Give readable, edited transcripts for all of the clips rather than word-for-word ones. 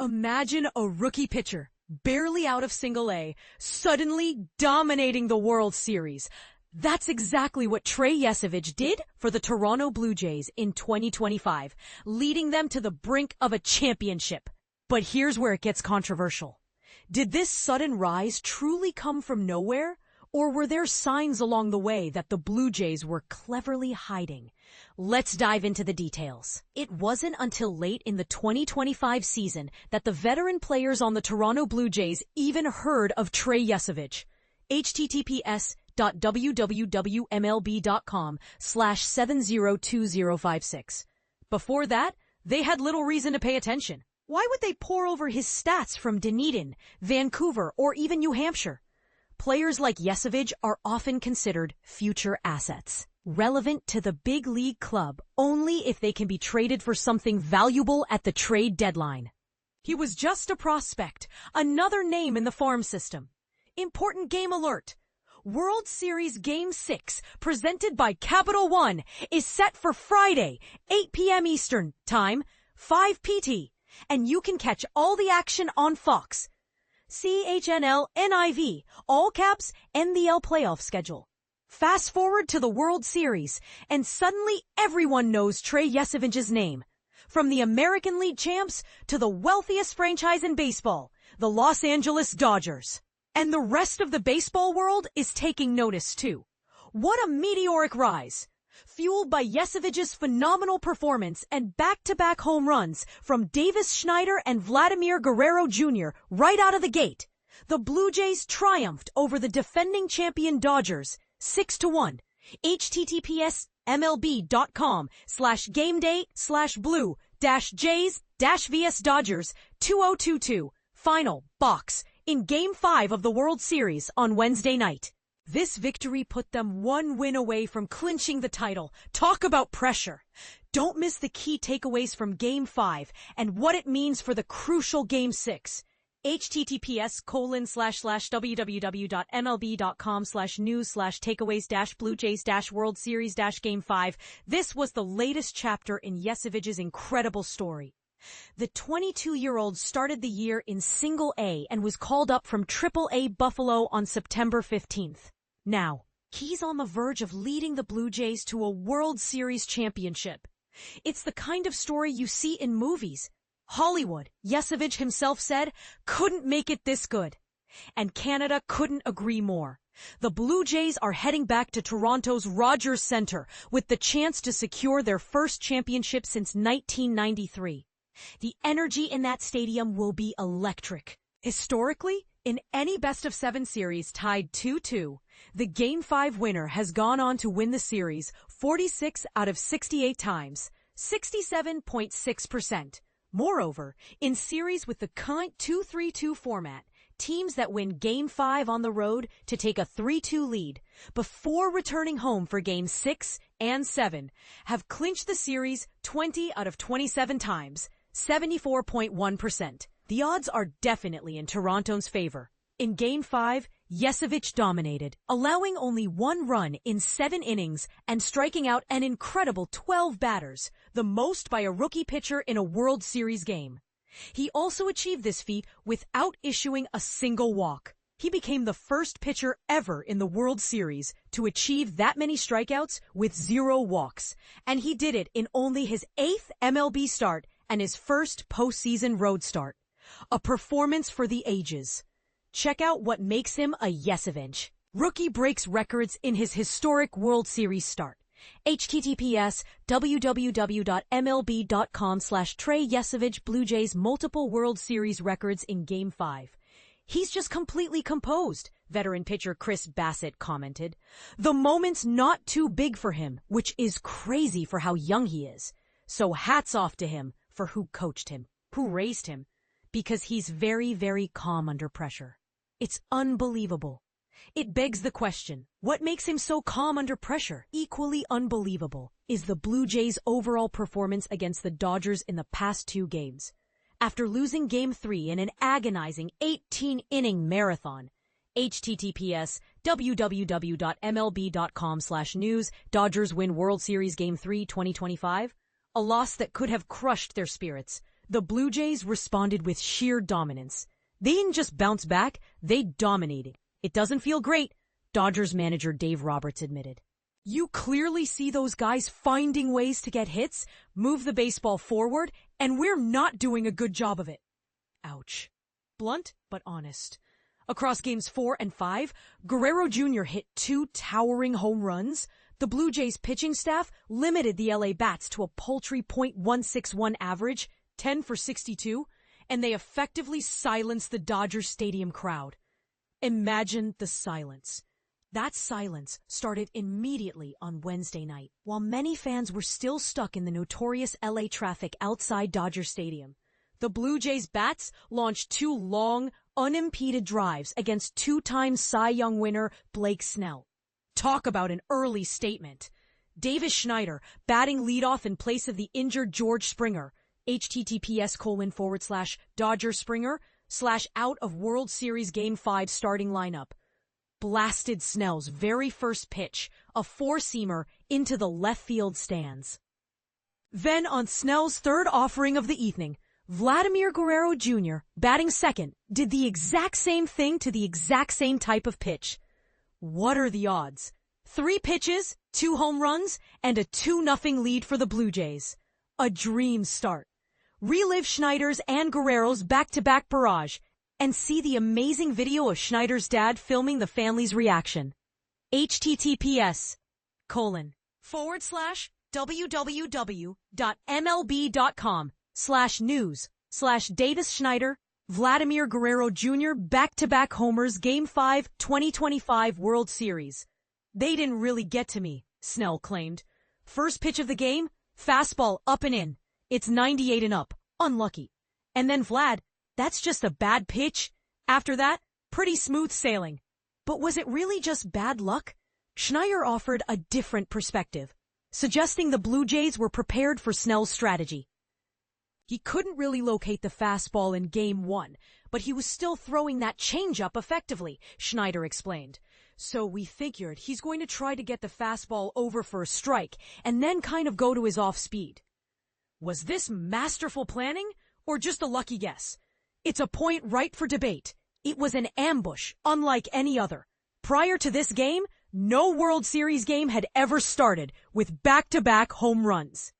Imagine a rookie pitcher, barely out of single A, suddenly dominating the World Series. That's exactly what Trey Yesavage did for the Toronto Blue Jays in 2025, leading them to the brink of a championship. But here's where it gets controversial. Did this sudden rise truly come from nowhere? Or were there signs along the way that the Blue Jays were cleverly hiding? Let's dive into the details. It wasn't until late in the 2025 season that the veteran players on the Toronto Blue Jays even heard of Trey Yesavage. https://www.mlb.com/702056. Before that, they had little reason to pay attention. Why would they pore over his stats from Dunedin, Vancouver, or even New Hampshire? Players like Yesavage are often considered future assets, relevant to the big league club only if they can be traded for something valuable at the trade deadline. He was just a prospect, another name in the farm system. Important game alert. World Series Game 6, presented by Capital One, is set for Friday, 8 p.m. Eastern Time, 5 PT, and you can catch all the action on Fox. CHNL-NIV, all caps, NBL playoff schedule. Fast forward to the World Series, and suddenly everyone knows Trey Yesavage's name. From the American League champs to the wealthiest franchise in baseball, the Los Angeles Dodgers. And the rest of the baseball world is taking notice too. What a meteoric rise! Fueled by Yesavage's phenomenal performance and back-to-back home runs from Davis Schneider and Vladimir Guerrero Jr. right out of the gate, the Blue Jays triumphed over the defending champion Dodgers 6-1. https://gameday/blue-jays-vs Dodgers 2022 final box in Game 5 of the World Series on Wednesday night. This victory put them one win away from clinching the title. Talk about pressure. Don't miss the key takeaways from Game 5 and what it means for the crucial Game 6. https://www.mlb.com/news/takeaways-Blue Jays-World Series-Game 5. This was the latest chapter in Yesavage's incredible story. The 22-year-old started the year in Single A and was called up from Triple A Buffalo on September 15th. Now, he's on the verge of leading the Blue Jays to a World Series championship. It's the kind of story you see in movies. Hollywood, Yesavage himself said, couldn't make it this good. And Canada couldn't agree more. The Blue Jays are heading back to Toronto's Rogers Centre with the chance to secure their first championship since 1993. The energy in that stadium will be electric. Historically, in any best-of-7 series tied 2-2, the Game 5 winner has gone on to win the series 46 out of 68 times, 67.6%. Moreover, in series with the current 2-3-2 format, teams that win Game 5 on the road to take a 3-2 lead before returning home for Game 6 and 7 have clinched the series 20 out of 27 times, 74.1%. The odds are definitely in Toronto's favor. In Game 5, Yesavage dominated, allowing only 1 run in 7 innings and striking out an incredible 12 batters, the most by a rookie pitcher in a World Series game. He also achieved this feat without issuing a single walk. He became the first pitcher ever in the World Series to achieve that many strikeouts with 0 walks, and he did it in only his 8th MLB start and his first postseason road start. A performance for the ages. Check out what makes him a Yesavage. Rookie breaks records in his historic World Series start. https://www.mlb.com/Trey Yesavage Blue Jays multiple World Series records in Game 5. He's just completely composed, veteran pitcher Chris Bassett commented. The moment's not too big for him, which is crazy for how young he is. So hats off to him for who coached him, who raised him, because he's very, very calm under pressure. It's unbelievable. It begs the question, what makes him so calm under pressure? Equally unbelievable is the Blue Jays' overall performance against the Dodgers in the past 2 games. After losing Game 3 in an agonizing 18-inning marathon, https://www.mlb.com/news Dodgers win World Series Game 3 2025, a loss that could have crushed their spirits. The Blue Jays responded with sheer dominance. They didn't just bounce back, they dominated. It doesn't feel great, Dodgers manager Dave Roberts admitted. You clearly see those guys finding ways to get hits, move the baseball forward, and we're not doing a good job of it. Ouch. Blunt, but honest. Across games 4 and 5, Guerrero Jr. hit 2 towering home runs. The Blue Jays pitching staff limited the LA Bats to a paltry .161 average, 10 for 62, and they effectively silenced the Dodger Stadium crowd. Imagine the silence. That silence started immediately on Wednesday night, while many fans were still stuck in the notorious LA traffic outside Dodger Stadium. The Blue Jays bats launched 2 long, unimpeded drives against 2-time Cy Young winner Blake Snell. Talk about an early statement. Davis Schneider batting leadoff in place of the injured George Springer. https://Dodger-Springer/out of World Series Game 5 starting lineup. Blasted Snell's very first pitch, a 4-seamer, into the left field stands. Then on Snell's third offering of the evening, Vladimir Guerrero Jr., batting second, did the exact same thing to the exact same type of pitch. What are the odds? 3 pitches, 2 home runs, and a 2-0 lead for the Blue Jays. A dream start. Relive Schneider's and Guerrero's back-to-back barrage, and see the amazing video of Schneider's dad filming the family's reaction. https://www.mlb.com/news/Davis Schneider, Vladimir Guerrero Jr. back-to-back homers Game 5 2025 World Series. They didn't really get to me, Snell claimed. First pitch of the game, fastball up and in. It's 98 and up. Unlucky. And then Vlad, that's just a bad pitch. After that, pretty smooth sailing. But was it really just bad luck? Schneider offered a different perspective, suggesting the Blue Jays were prepared for Snell's strategy. He couldn't really locate the fastball in Game 1, but he was still throwing that changeup effectively, Schneider explained. So we figured he's going to try to get the fastball over for a strike and then kind of go to his off-speed. Was this masterful planning or just a lucky guess? It's a point ripe for debate. It was an ambush, unlike any other. Prior to this game, no World Series game had ever started with back-to-back home runs.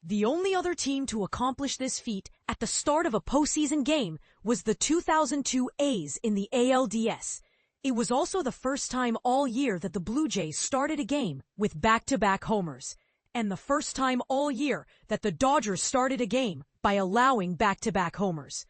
The only other team to accomplish this feat at the start of a postseason game was the 2002 A's in the ALDS. It was also the first time all year that the Blue Jays started a game with back-to-back homers, and the first time all year that the Dodgers started a game by allowing back-to-back homers.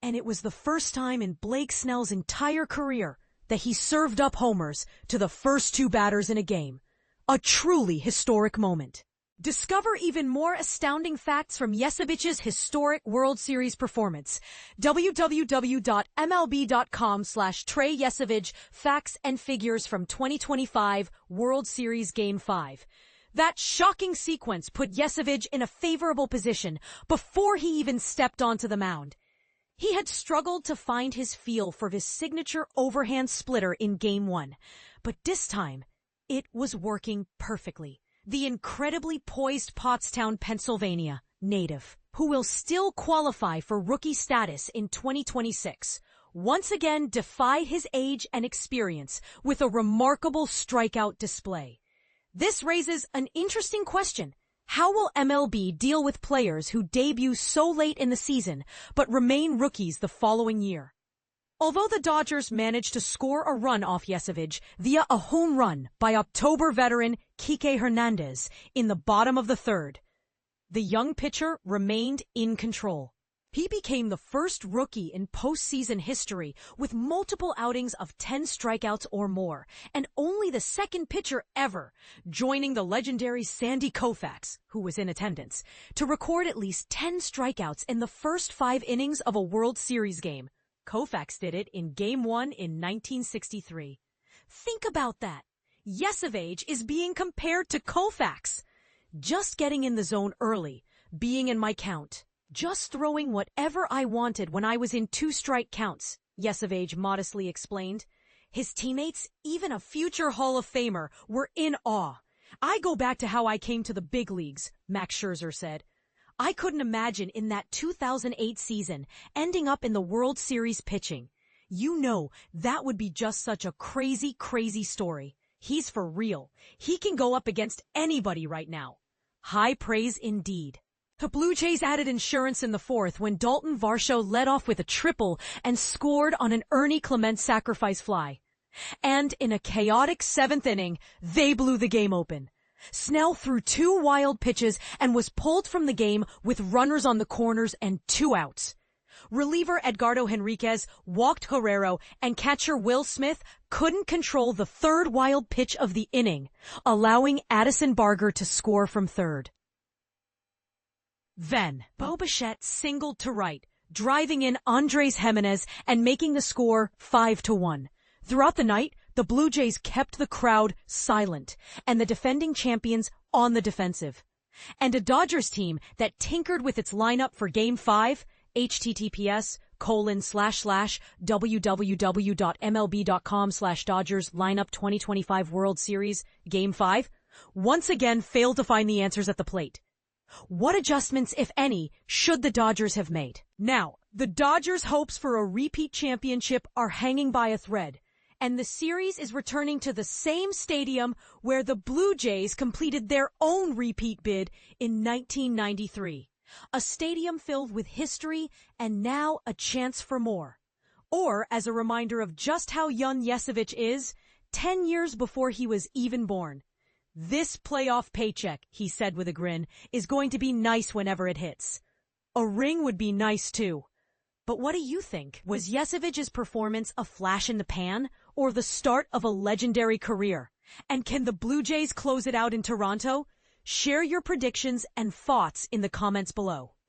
And it was the first time in Blake Snell's entire career that he served up homers to the first 2 batters in a game. A truly historic moment. Discover even more astounding facts from Yesavage's historic World Series performance. www.mlb.com/Trey Yesavage facts and figures from 2025 World Series Game 5. That shocking sequence put Yesavage in a favorable position before he even stepped onto the mound. He had struggled to find his feel for his signature overhand splitter in Game 1, but this time, it was working perfectly. The incredibly poised Pottstown, Pennsylvania native, who will still qualify for rookie status in 2026, once again defied his age and experience with a remarkable strikeout display. This raises an interesting question. How will MLB deal with players who debut so late in the season but remain rookies the following year? Although the Dodgers managed to score a run off Yesavage via a home run by October veteran Kike Hernandez in the bottom of the third, the young pitcher remained in control. He became the first rookie in postseason history with multiple outings of 10 strikeouts or more, and only the second pitcher ever, joining the legendary Sandy Koufax, who was in attendance, to record at least 10 strikeouts in the first 5 innings of a World Series game. Koufax did it in Game 1 in 1963. Think about that. Yesavage is being compared to Koufax. Just getting in the zone early, being in my count. Just throwing whatever I wanted when I was in 2-strike counts, Yesavage modestly explained. His teammates, even a future Hall of Famer, were in awe. I go back to how I came to the big leagues, Max Scherzer said. I couldn't imagine in that 2008 season ending up in the World Series pitching. You know, that would be just such a crazy, crazy story. He's for real. He can go up against anybody right now. High praise indeed. The Blue Jays added insurance in the fourth when Dalton Varsho led off with a triple and scored on an Ernie Clement sacrifice fly. And in a chaotic seventh inning, they blew the game open. Snell threw 2 wild pitches and was pulled from the game with runners on the corners and 2 outs. Reliever Edgardo Henriquez walked Guerrero, and catcher Will Smith couldn't control the 3rd wild pitch of the inning, allowing Addison Barger to score from third. Then, Bo Bichette singled to right, driving in Andres Jimenez and making the score 5-1. Throughout the night, the Blue Jays kept the crowd silent and the defending champions on the defensive. And a Dodgers team that tinkered with its lineup for Game 5, https://www.mlb.com/Dodgers lineup 2025 World Series Game 5, once again failed to find the answers at the plate. What adjustments, if any, should the Dodgers have made? Now, the Dodgers' hopes for a repeat championship are hanging by a thread, and the series is returning to the same stadium where the Blue Jays completed their own repeat bid in 1993. A stadium filled with history and now a chance for more. Or, as a reminder of just how young Yesavage is, 10 years before he was even born. "This playoff paycheck," he said with a grin, "is going to be nice whenever it hits." A ring would be nice too. But what do you think? Was Yesavage's performance a flash in the pan or the start of a legendary career? And can the Blue Jays close it out in Toronto? Share your predictions and thoughts in the comments below.